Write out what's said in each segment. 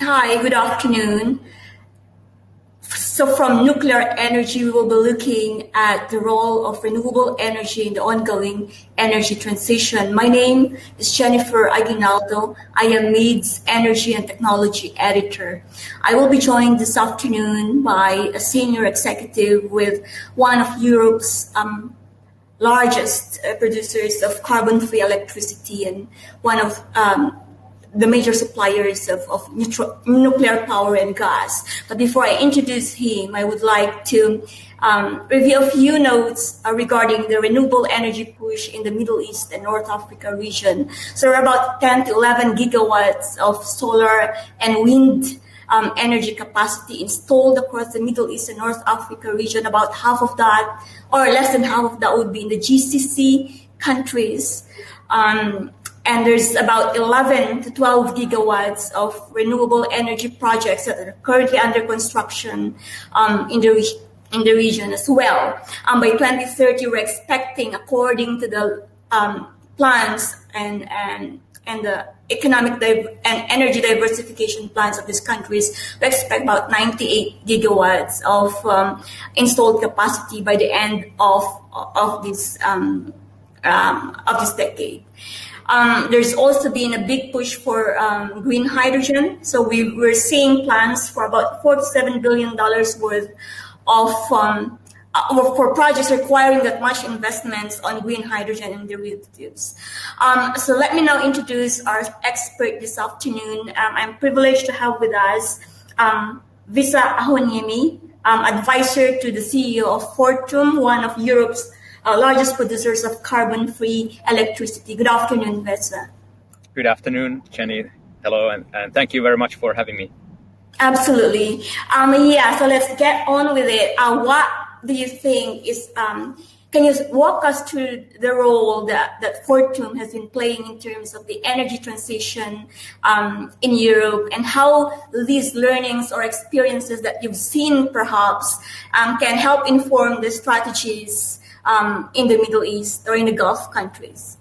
Hi, good afternoon. So from nuclear energy, we will be looking at the role of renewable energy in the ongoing energy transition. My name is Jennifer Aguinaldo. I am MEAD's Energy and Technology Editor. I will be joined this afternoon by a senior executive with one of Europe's largest producers of carbon-free electricity and one of the major suppliers of nuclear power and gas. But before I introduce him, I would like to review a few notes regarding the renewable energy push in the Middle East and North Africa region. So there are about 10 to 11 gigawatts of solar and wind energy capacity installed across the Middle East and North Africa region. About half of that, or less than half of that, would be in the GCC countries. And there's about 11 to 12 gigawatts of renewable energy projects that are currently under construction in the region as well. By 2030, we're expecting, according to the plans and the economic and energy diversification plans of these countries, we expect about 98 gigawatts of installed capacity by the end of this decade. There's also been a big push for green hydrogen. So we're seeing plans for about $4 to $7 billion worth of for projects requiring that much investments on green hydrogen and derivatives. So let me now introduce our expert this afternoon. I'm privileged to have with us Visa Ahonyemi, advisor to the CEO of Fortum, one of Europe's largest producers of carbon-free electricity. Good afternoon, Vesa. Good afternoon, Jenny. Hello, and thank you very much for having me. Absolutely. So let's get on with it. What do you think is, can you walk us through the role that Fortum has been playing in terms of the energy transition in Europe, and how these learnings or experiences that you've seen perhaps can help inform the strategies in the Middle East or in the Gulf countries?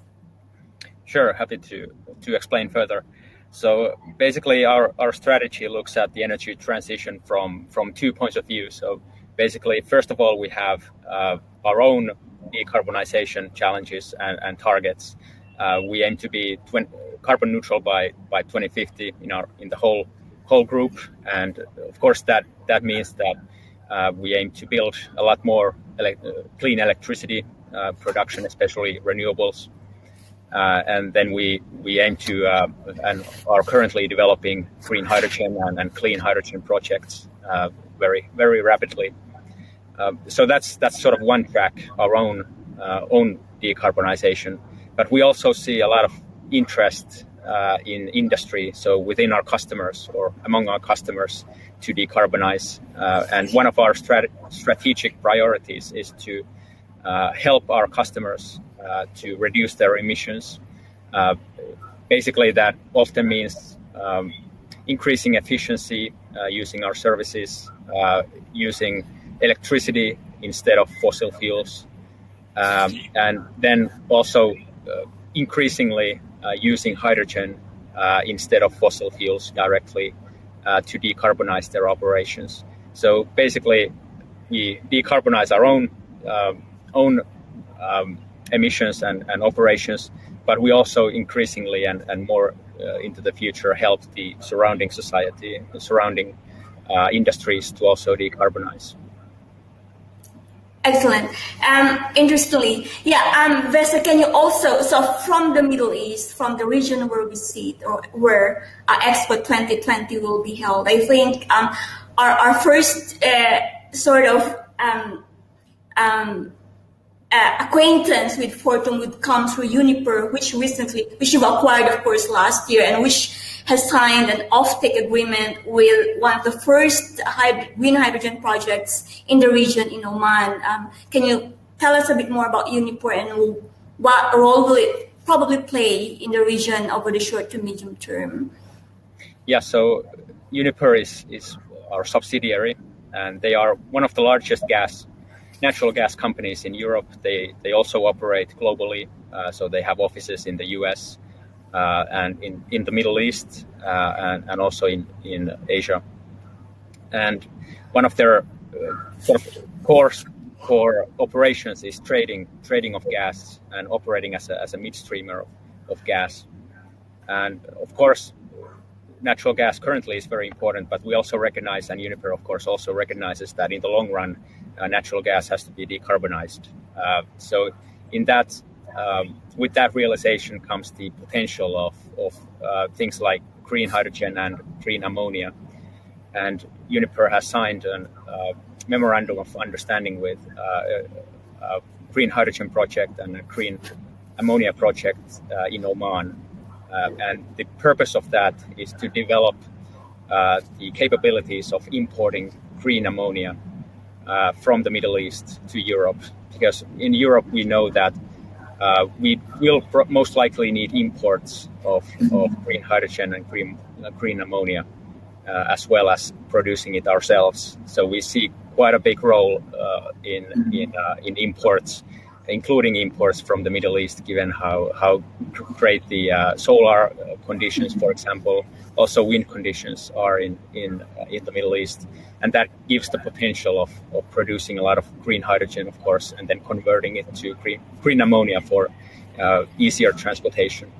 Sure, happy to explain further. So basically our strategy looks at the energy transition from 2 points of view. So basically, first of all, we have our own decarbonization challenges and targets. We aim to be carbon neutral by 2050 in the whole group, and of course that means that we aim to build a lot more clean electricity production, especially renewables. And then we aim to and are currently developing green hydrogen and clean hydrogen projects very, very rapidly. So that's sort of one track, our own decarbonization. But we also see a lot of interest in industry, so within our customers or among our customers, to decarbonize. And one of our strategic priorities is to help our customers to reduce their emissions. Basically, that often means increasing efficiency, using our services, using electricity instead of fossil fuels, and then also increasingly using hydrogen instead of fossil fuels directly to decarbonize their operations. So basically, we decarbonize our own emissions and operations, but we also increasingly and more into the future help the surrounding society, the surrounding industries to also decarbonize. Excellent. Interestingly, Vesa, can you also, so from the Middle East, from the region where we sit or where Expo 2020 will be held, I think our first sort of acquaintance with Fortum would come through Uniper, which you've acquired, of course, last year, and which has signed an offtake agreement with one of the first green hydrogen projects in the region in Oman. Can you tell us a bit more about Uniper and what role will it probably play in the region over the short to medium term? Yeah, so Uniper is our subsidiary, and they are one of the largest natural gas companies in Europe. They also operate globally, so they have offices in the US, and in the Middle East and also in Asia. And one of their sort of core operations is trading of gas and operating as a midstreamer of gas. And of course, natural gas currently is very important, but we also recognize, and Uniper of course also recognizes, that in the long run, natural gas has to be decarbonized. So in that, with that realization comes the potential of things like green hydrogen and green ammonia. And Uniper has signed a memorandum of understanding with a green hydrogen project and a green ammonia project in Oman. And the purpose of that is to develop the capabilities of importing green ammonia from the Middle East to Europe. Because in Europe, we know that we will most likely need imports of green hydrogen and green ammonia, as well as producing it ourselves. So we see quite a big role in imports, including imports from the Middle East, given how great the solar conditions, for example, also wind conditions are in the Middle East. And that gives the potential of producing a lot of green hydrogen, of course, and then converting it to green ammonia for easier transportation.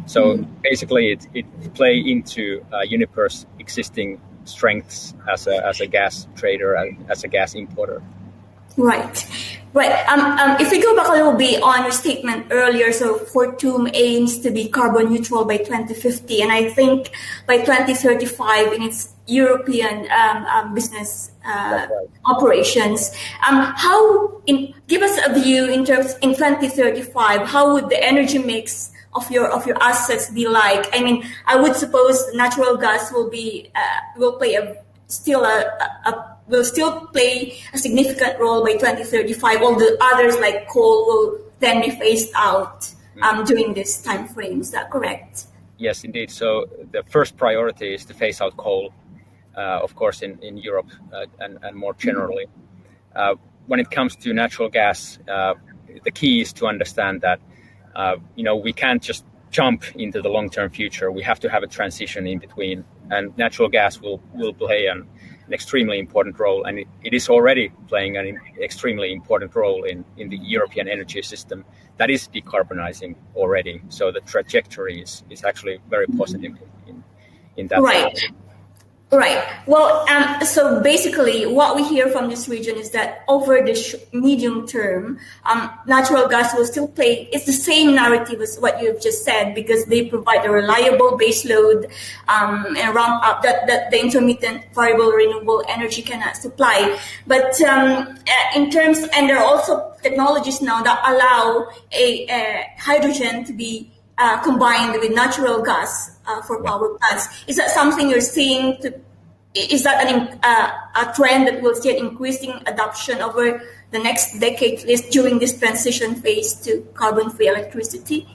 So basically, it play into Uniper's existing strengths as a gas trader and as a gas importer. Right. If we go back a little bit on your statement earlier, so Fortum aims to be carbon neutral by 2050, and I think by 2035 in its European business operations. Give us a view in 2035. How would the energy mix of your assets be like? I mean, I would suppose natural gas will still play a significant role by 2035. All the others like coal will then be phased out during this time frame. Is that correct? Yes, indeed. So the first priority is to phase out coal, of course, in Europe and more generally. When it comes to natural gas, the key is to understand that we can't just jump into the long-term future. We have to have a transition in between, and natural gas will play an extremely important role, and it is already playing an extremely important role in the European energy system that is decarbonizing already. So the trajectory is actually very positive in that. Right. Sense. Right. Well, so basically what we hear from this region is that over the medium term, natural gas will still play, it's the same narrative as what you've just said, because they provide a reliable base load and ramp up that the intermittent variable renewable energy cannot supply. But in terms, and there are also technologies now that allow a hydrogen to be combined with natural gas for power plants. Is that something you're seeing? Is that a trend that will see an increasing adoption over the next decade, at least during this transition phase to carbon-free electricity?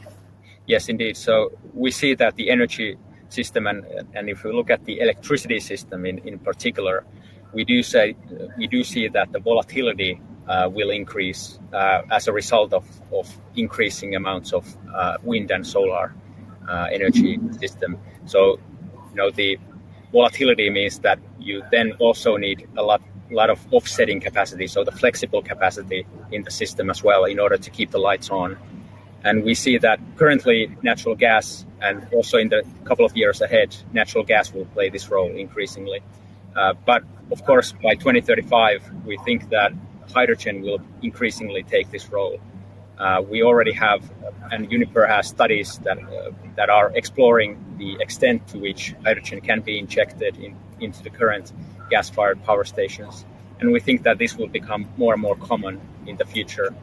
Yes, indeed. So we see that the energy system, and if we look at the electricity system in particular, we do see that the volatility will increase as a result of increasing amounts of wind and solar energy system. So, the volatility means that you then also need a lot of offsetting capacity, so the flexible capacity in the system as well, in order to keep the lights on. And we see that currently natural gas, and also in the couple of years ahead, natural gas will play this role increasingly. But of course, by 2035, we think that hydrogen will increasingly take this role. We already have, and Uniper has studies that are exploring the extent to which hydrogen can be injected into the current gas-fired power stations. And we think that this will become more and more common in the future.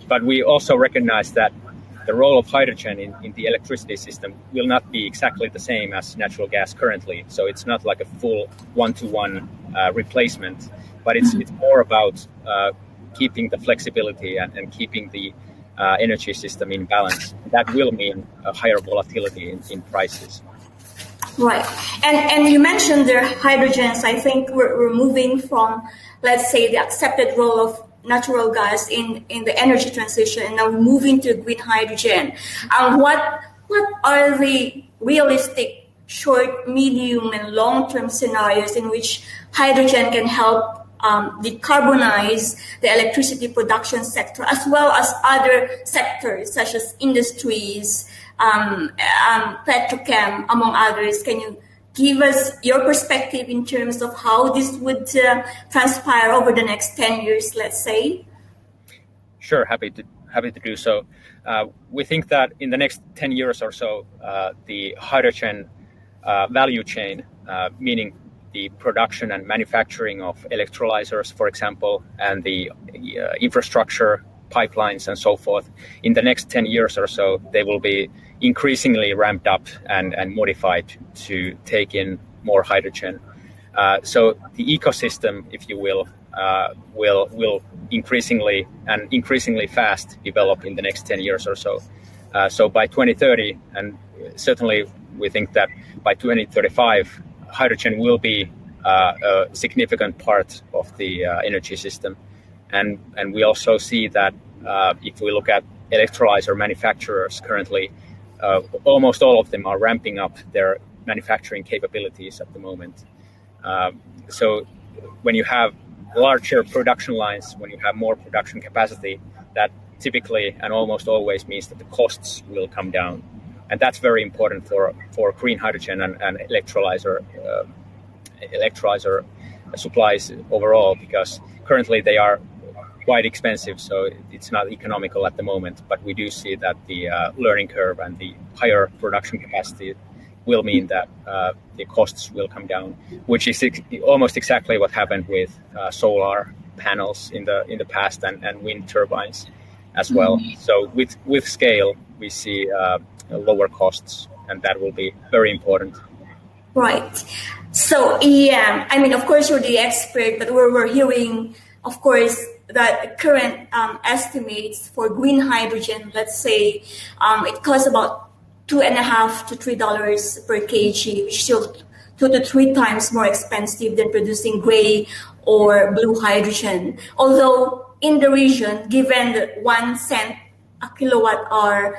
But we also recognize that the role of hydrogen in the electricity system will not be exactly the same as natural gas currently. So it's not like a full one-to-one replacement, but it's more about keeping the flexibility and keeping the energy system in balance. That will mean a higher volatility in prices. Right. And you mentioned the hydrogens. I think we're moving from, let's say, the accepted role of natural gas in the energy transition, and now moving to green hydrogen. What what are the realistic short, medium, and long-term scenarios in which hydrogen can help decarbonize the electricity production sector, as well as other sectors such as industries, petrochem, among others? Can you give us your perspective in terms of how this would transpire over the next 10 years, let's say? Sure, happy to do so. We think that in the next 10 years or so, the hydrogen value chain, meaning the production and manufacturing of electrolyzers, for example, and the infrastructure, pipelines, and so forth, in the next 10 years or so, they will be increasingly ramped up and modified to take in more hydrogen. So the ecosystem, if you will increasingly fast develop in the next 10 years or so. So by 2030, and certainly we think that by 2035, hydrogen will be a significant part of the energy system. And we also see that if we look at electrolyzer manufacturers currently, almost all of them are ramping up their manufacturing capabilities at the moment. So when you have larger production lines, when you have more production capacity, that typically and almost always means that the costs will come down. And that's very important for green hydrogen and electrolyzer supplies overall, because currently they are quite expensive, so it's not economical at the moment. But we do see that the learning curve and the higher production capacity will mean that the costs will come down, which is almost exactly what happened with solar panels in the past and wind turbines as well. So with scale, we see lower costs, and that will be very important. Right. So, yeah, I mean, of course, you're the expert, but we're hearing, of course, that current estimates for green hydrogen, let's say, it costs about $2.5 to $3 per kg, which is still 2 to 3 times more expensive than producing gray or blue hydrogen. Although in the region, given that 1 cent a kilowatt hour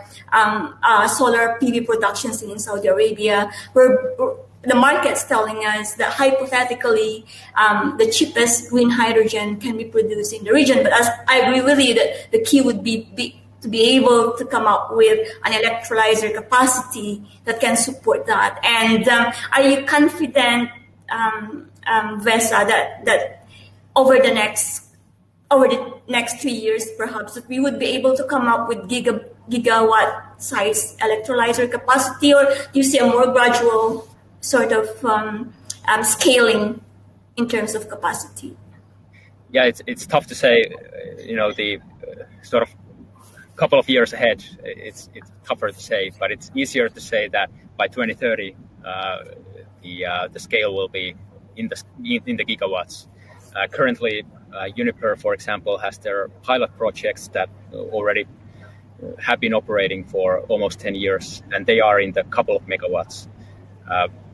solar PV productions in Saudi Arabia, the market's telling us that hypothetically the cheapest green hydrogen can be produced in the region. But as I agree with you that the key would be to be able to come up with an electrolyzer capacity that can support that. And are you confident, Vesa, that over the next 3 years, perhaps, that we would be able to come up with gigawatt-size electrolyzer capacity, or do you see a more gradual sort of scaling in terms of capacity? Yeah, it's tough to say. The sort of couple of years ahead, it's tougher to say, but it's easier to say that by 2030, the scale will be in the gigawatts. Currently, Uniper, for example, has their pilot projects that already have been operating for almost 10 years, and they are in the couple of megawatts.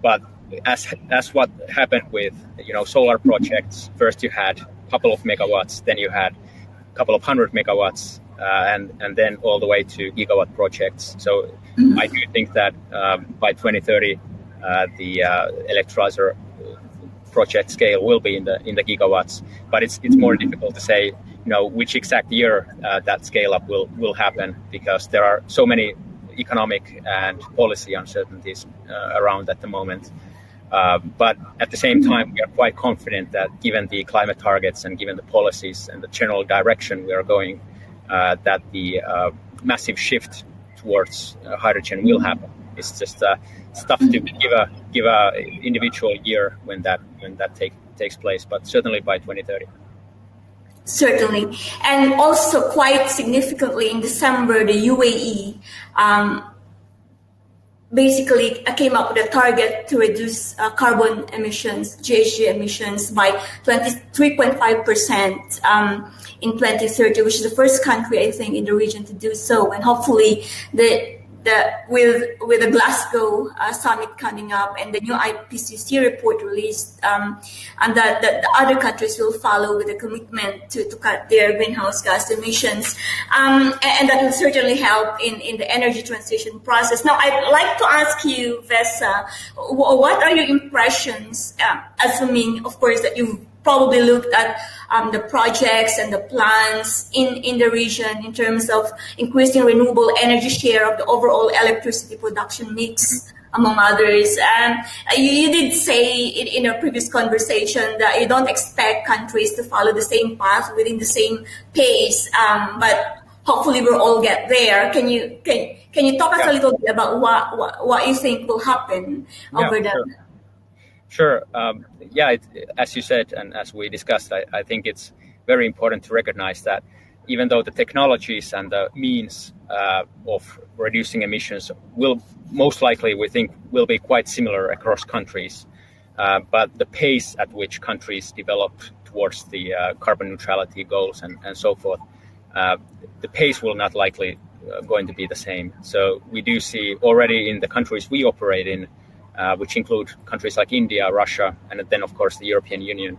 But as what happened with solar projects, first you had a couple of megawatts, then you had a couple of 100 megawatts, and then all the way to gigawatt projects. So I do think that by 2030, the electrolyzer project scale will be in the gigawatts, but it's more difficult to say which exact year that scale up will happen, because there are so many economic and policy uncertainties around at the moment. But at the same time, we are quite confident that given the climate targets and given the policies and the general direction we are going, that the massive shift towards hydrogen will happen. It's just tough to give a individual year when that takes place, but certainly by 2030. Certainly. And also quite significantly in December, the UAE basically came up with a target to reduce carbon emissions, GHG emissions, by 23.5% in 2030, which is the first country, I think, in the region to do so. And hopefully the with the Glasgow summit coming up and the new IPCC report released, and that the other countries will follow with a commitment to cut their greenhouse gas emissions, and that will certainly help in the energy transition process. Now, I'd like to ask you, Vesa, what are your impressions, assuming, of course, that you've probably looked at the projects and the plans in the region in terms of increasing renewable energy share of the overall electricity production mix, among others. And you did say in a previous conversation that you don't expect countries to follow the same path within the same pace, but hopefully we'll all get there. Can you talk us a little bit about what you think will happen over there? Sure. As you said, and as we discussed, I think it's very important to recognize that even though the technologies and the means of reducing emissions will most likely, we think, will be quite similar across countries, but the pace at which countries develop towards the carbon neutrality goals and so forth, the pace will not likely going to be the same. So we do see already in the countries we operate in, which include countries like India, Russia, and then, of course, the European Union.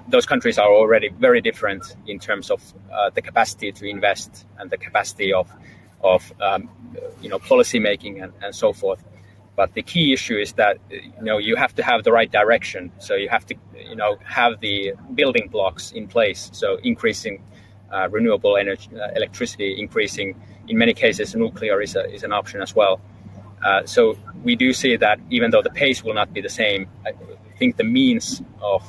Those countries are already very different in terms of the capacity to invest and the capacity of policy making and so forth. But the key issue is that you have to have the right direction. So you have to have the building blocks in place. So increasing renewable energy, electricity, increasing in many cases nuclear is an option as well. So we do see that even though the pace will not be the same, I think the means of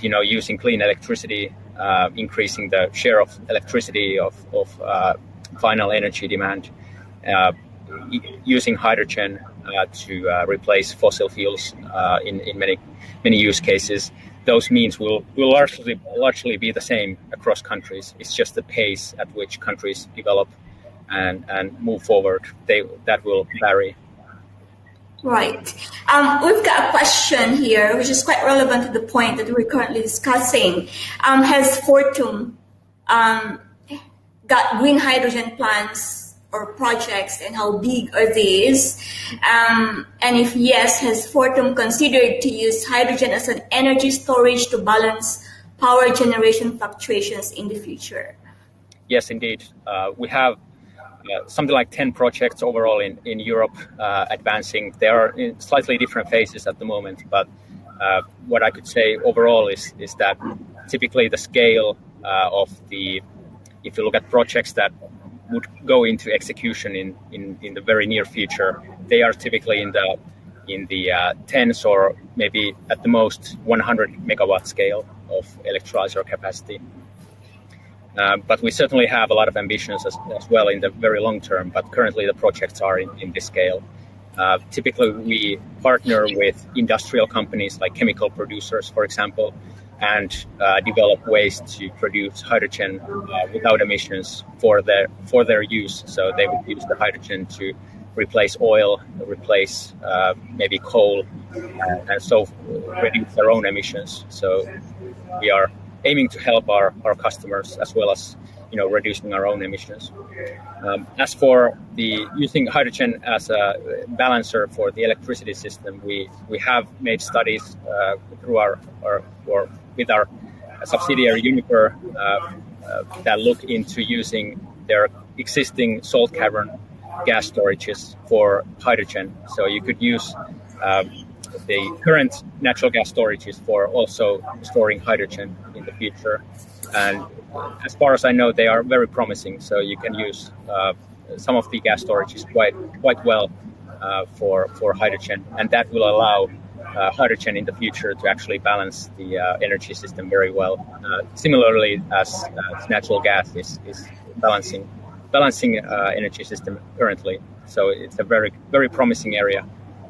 using clean electricity, increasing the share of electricity of final energy demand, using hydrogen to replace fossil fuels in many use cases, those means will largely be the same across countries. It's just the pace at which countries develop and move forward that will vary. Right. We've got a question here, which is quite relevant to the point that we're currently discussing. Has Fortum got green hydrogen plants or projects, and how big are these? And if yes, has Fortum considered to use hydrogen as an energy storage to balance power generation fluctuations in the future? Yes, indeed. We have something like 10 projects overall in Europe advancing. They are in slightly different phases at the moment, but what I could say overall is that typically the scale if you look at projects that would go into execution in the very near future, they are typically in the tens or maybe at the most 100 megawatt scale of electrolyzer capacity. But we certainly have a lot of ambitions as well in the very long term, but currently the projects are in this scale. Typically, we partner with industrial companies like chemical producers, for example, and develop ways to produce hydrogen without emissions for their use. So they would use the hydrogen to replace oil, replace maybe coal, and so reduce their own emissions. So we are aiming to help our customers as well as reducing our own emissions. As for the using hydrogen as a balancer for the electricity system, we have made studies through with our subsidiary Uniper that look into using their existing salt cavern gas storages for hydrogen. So you could use the current natural gas storages for also storing hydrogen in the future. And as far as I know, they are very promising. So you can use some of the gas storages quite well for hydrogen, and that will allow hydrogen in the future to actually balance the energy system very well. Similarly, as natural gas is balancing energy system currently. So it's a very, very promising area.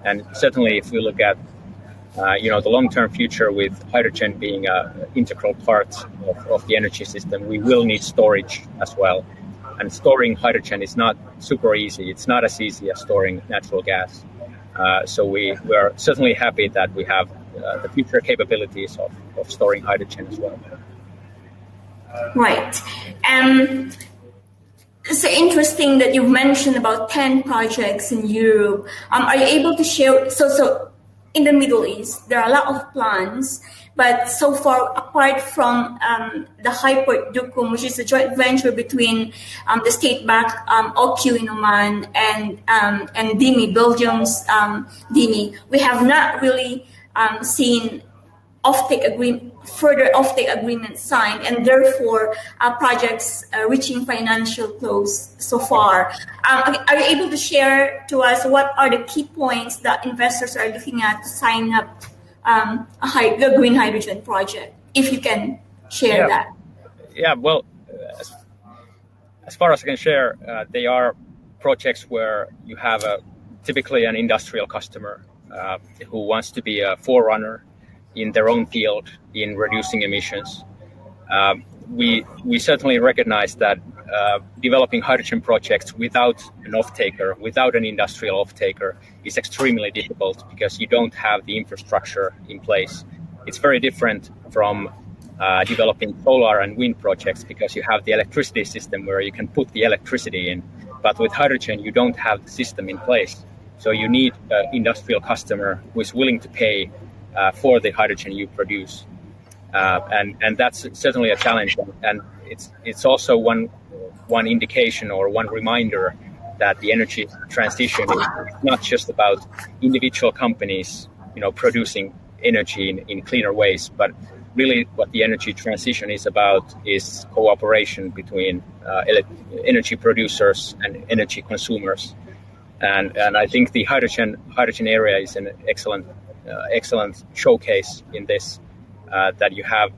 And certainly, if we look at the long-term future with hydrogen being an integral part of the energy system, we will need storage as well. And storing hydrogen is not super easy. It's not as easy as storing natural gas. So we are certainly happy that we have the future capabilities of storing hydrogen as well. Right. It's interesting that you've mentioned about 10 projects in Europe. Are you able to share? So in the Middle East, there are a lot of plans, but so far, apart from the Hyport Duqm, which is a joint venture between the state-backed OQ in Oman and DIMI, Belgium's DIMI, we have not really seen further offtake agreements signed, and therefore projects reaching financial close so far. Are you able to share to us what are the key points that investors are looking at to sign up the green hydrogen project? If you can share that. Yeah, well, as far as I can share, they are projects where you have typically an industrial customer who wants to be a forerunner in their own field in reducing emissions. We certainly recognize that developing hydrogen projects without an off-taker, without an industrial off-taker, is extremely difficult because you don't have the infrastructure in place. It's very different from developing solar and wind projects because you have the electricity system where you can put the electricity in. But with hydrogen, you don't have the system in place. So you need an industrial customer who is willing to pay for the hydrogen you produce, and that's certainly a challenge. And it's also one indication or one reminder that the energy transition is not just about individual companies, producing energy in cleaner ways, but really what the energy transition is about is cooperation between energy producers and energy consumers. And I think the hydrogen area is an excellent showcase in this, that you have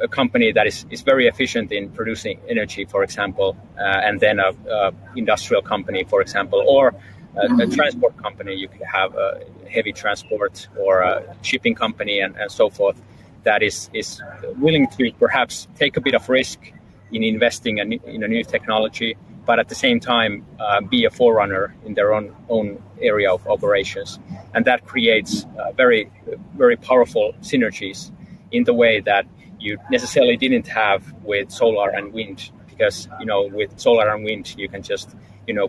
a company that is very efficient in producing energy, for example, and then a industrial company, for example, or a transport company. You could have a heavy transport or a shipping company and so forth that is willing to perhaps take a bit of risk in investing in a new technology, but at the same time be a forerunner in their own area of operations. And that creates very, very powerful synergies in the way that you necessarily didn't have with solar and wind, because, with solar and wind, you can just,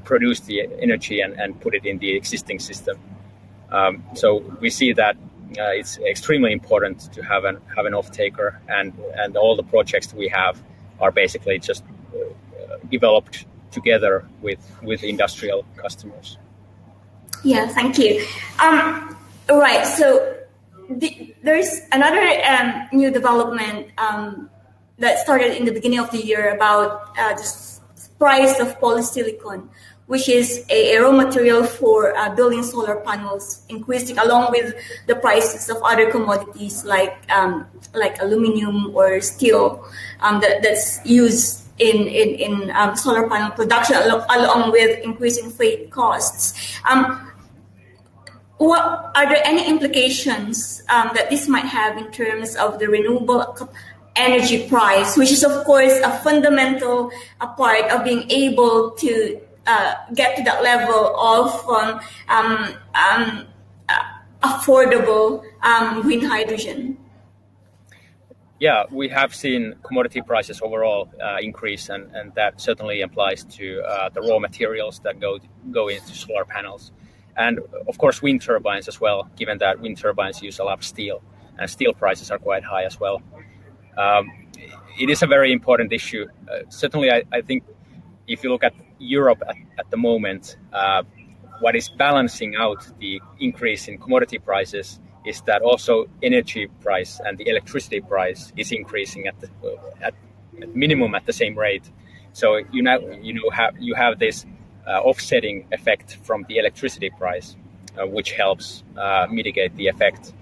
produce the energy and put it in the existing system. So we see that it's extremely important to have an off-taker, and all the projects we have are basically just developed together with industrial customers. Yeah, thank you. All right, so there's another new development that started in the beginning of the year about the price of polysilicon, which is a raw material for building solar panels, increasing along with the prices of other commodities like aluminum or steel that's used in solar panel production, along with increasing freight costs. What are there any implications that this might have in terms of the renewable energy price, which is of course a fundamental part of being able to get to that level of affordable green hydrogen? Yeah, we have seen commodity prices overall increase, and that certainly applies to the raw materials that go into solar panels. And of course, wind turbines as well, given that wind turbines use a lot of steel, and steel prices are quite high as well. It is a very important issue. Certainly, I think if you look at Europe at the moment, what is balancing out the increase in commodity prices is that also energy price and the electricity price is increasing at minimum at the same rate. So you have this offsetting effect from the electricity price, which helps mitigate the effect.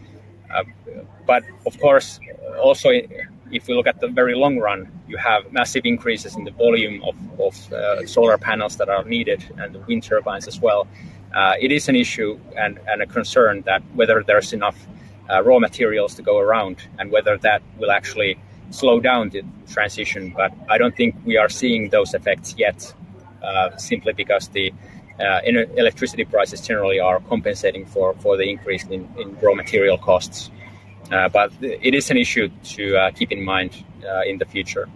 But of course, also if we look at the very long run, you have massive increases in the volume of solar panels that are needed, and the wind turbines as well. It is an issue and a concern that whether there's enough raw materials to go around and whether that will actually slow down the transition. But I don't think we are seeing those effects yet, simply because the electricity prices generally are compensating for the increase in raw material costs. But it is an issue to keep in mind in the future.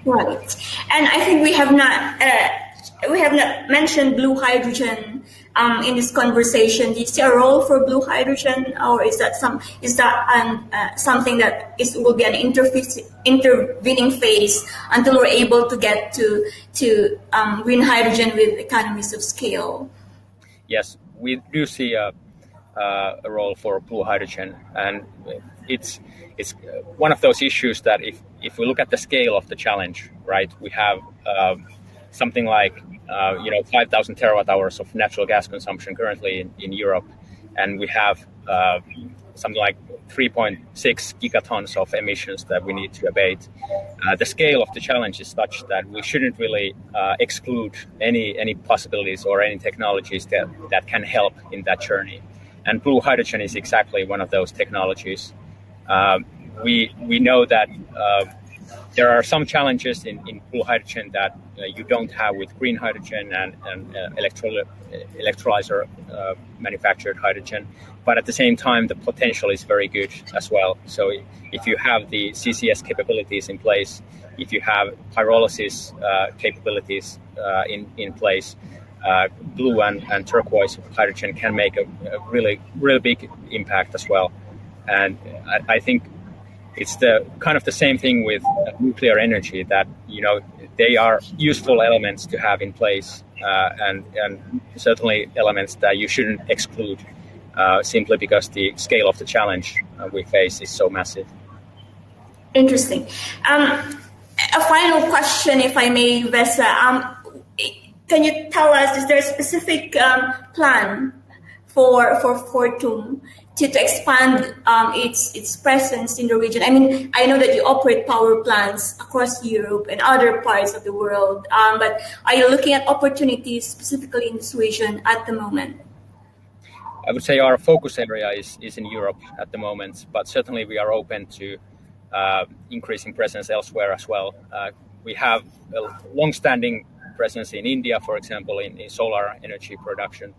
Right. And I think we have not mentioned blue hydrogen in this conversation. Do you see a role for blue hydrogen, or is that something that will be an intervening phase until we're able to get to green hydrogen with economies of scale? Yes, we do see a role for blue hydrogen, and it's one of those issues that if we look at the scale of the challenge, right, we have something like 5,000 terawatt hours of natural gas consumption currently in Europe, and we have something like 3.6 gigatons of emissions that we need to abate. The scale of the challenge is such that we shouldn't really exclude any possibilities or any technologies that can help in that journey. And blue hydrogen is exactly one of those technologies. We know that there are some challenges in blue hydrogen that you don't have with green hydrogen and electrolyzer manufactured hydrogen. But at the same time, the potential is very good as well. So if you have the CCS capabilities in place, if you have pyrolysis capabilities in place, blue and turquoise hydrogen can make a really big impact as well. And I think it's the kind of the same thing with nuclear energy, that they are useful elements to have in place, and certainly elements that you shouldn't exclude simply because the scale of the challenge we face is so massive. Interesting. A final question, if I may, Vesa. Can you tell us, is there a specific plan for Fortum to expand its presence in the region? I mean, I know that you operate power plants across Europe and other parts of the world, but are you looking at opportunities specifically in this region at the moment? I would say our focus area is in Europe at the moment, but certainly we are open to increasing presence elsewhere as well. We have a long-standing presence in India, for example, in solar energy production.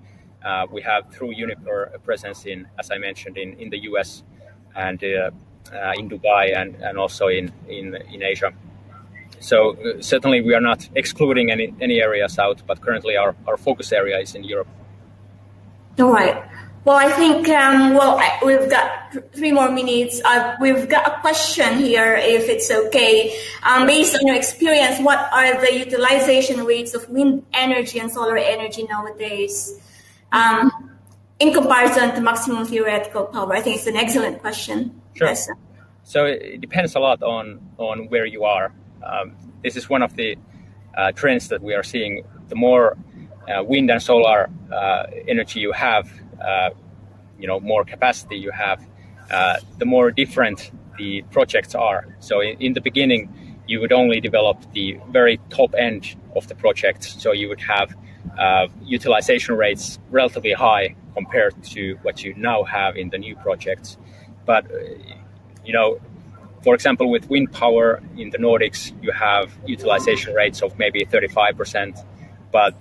We have through Uniper a presence as I mentioned, in the US and in Dubai and also in Asia. So certainly we are not excluding any areas out, but currently our focus area is in Europe. All right. Well, I think, we've got 3 more minutes. We've got a question here, if it's okay. Based on your experience, what are the utilization rates of wind energy and solar energy nowadays in comparison to maximum theoretical power? I think it's an excellent question. Sure. Yes. So it depends a lot on where you are. This is one of the trends that we are seeing. The more wind and solar energy you have, more capacity you have, the more different the projects are. So in the beginning, you would only develop the very top end of the project. So you would have utilization rates relatively high compared to what you now have in the new projects. But, for example, with wind power in the Nordics, you have utilization rates of maybe 35%. But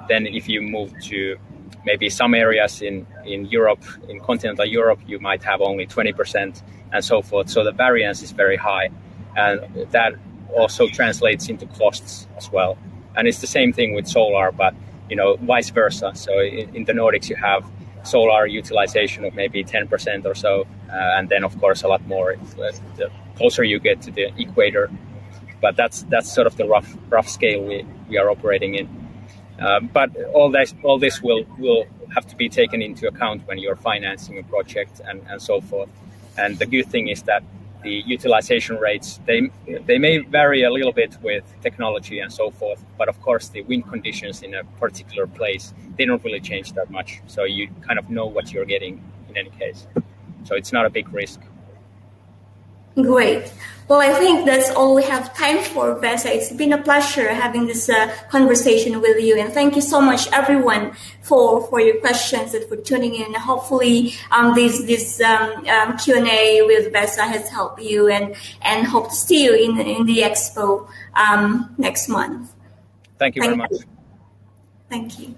then if you move to maybe some areas in Europe, in continental Europe, you might have only 20% and so forth. So the variance is very high. And that also translates into costs as well. And it's the same thing with solar, but, vice versa. So in the Nordics, you have solar utilization of maybe 10% or so. And then, of course, a lot more the closer you get to the equator. But that's sort of the rough scale we are operating in. But all this will have to be taken into account when you're financing a project and so forth. And the good thing is that the utilization rates, they may vary a little bit with technology and so forth. But of course, the wind conditions in a particular place, they don't really change that much. So you kind of know what you're getting in any case. So it's not a big risk. Great. Well, I think that's all we have time for, Vesa. It's been a pleasure having this conversation with you. And thank you so much, everyone, for your questions and for tuning in. Hopefully, this Q&A with Vesa has helped you and hope to see you in the expo next month. Thank you very much. Thank you.